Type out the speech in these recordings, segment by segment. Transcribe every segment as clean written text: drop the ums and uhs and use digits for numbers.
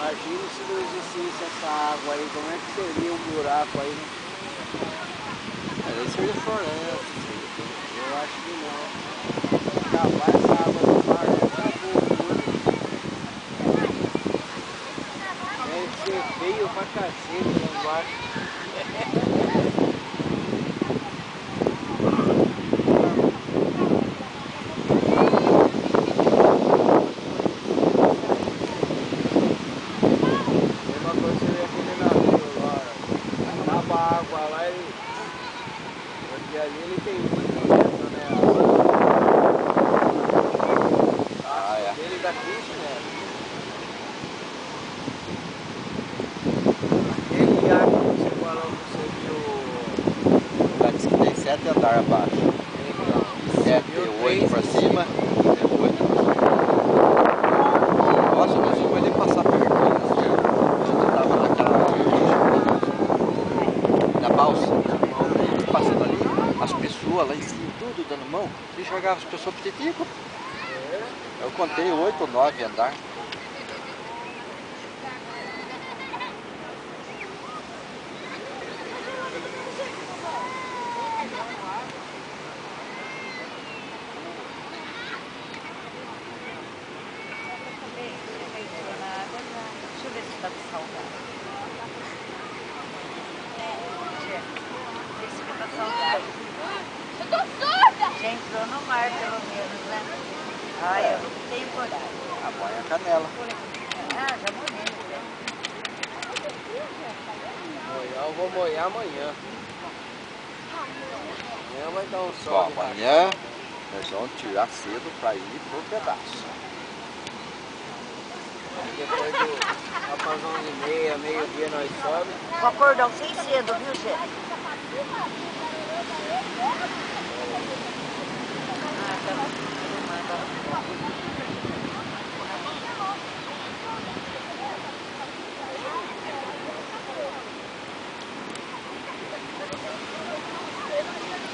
Imagina se não existisse essa água aí, como é que seria um buraco aí? Aí seria floresta, seria tudo. Eu acho que não. Acabar essa água do mar, acabou tudo. Deve ser feio pra cacete lá embaixo. Mesma coisa seria aquele navio lá. Acaba a água lá e... Porque ali ele tem muito vento, né? A É. dele dá 15 metros. Aquele iate que você falou que você viu... Lá diz que tem 7 andares abaixo. Então, 7, viu 8 para cima e 8 para cima. Nossa, nós vamos ali passar perto. A gente estava naquela... na balsa. Passando ali, as pessoas lá em cima, tudo dando mão. E enxergava as pessoas petitico. Eu contei 8 ou 9 andares. Deixa eu ver se tá salgado. Vê se tá salgado. Eu tô surda! Já entrou no mar, pelo menos, né? Ai, eu não tenho coragem. A banha é canela. Ah, já morri, né? Molhar, eu vou molhar amanhã. Amanhã vai dar um sol. Bom, amanhã nós vamos tirar cedo para ir pro pedaço. Aí depois do após 11h30, meio-dia nós sobe. O acordão sem cedo, viu, gente?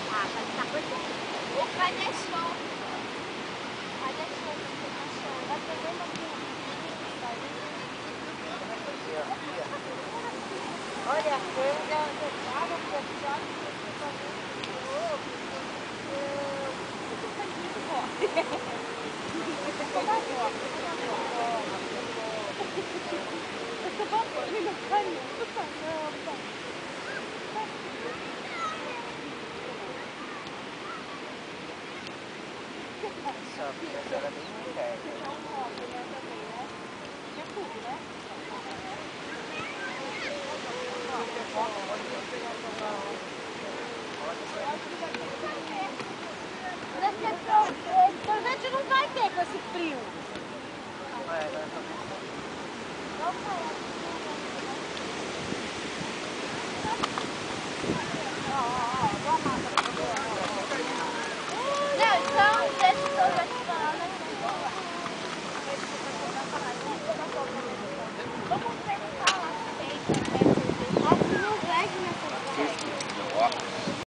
Ah, tá Cadê sol? Cadê sol? Vai pegar uma olha a canga. Só que era bem perto. Pode ser.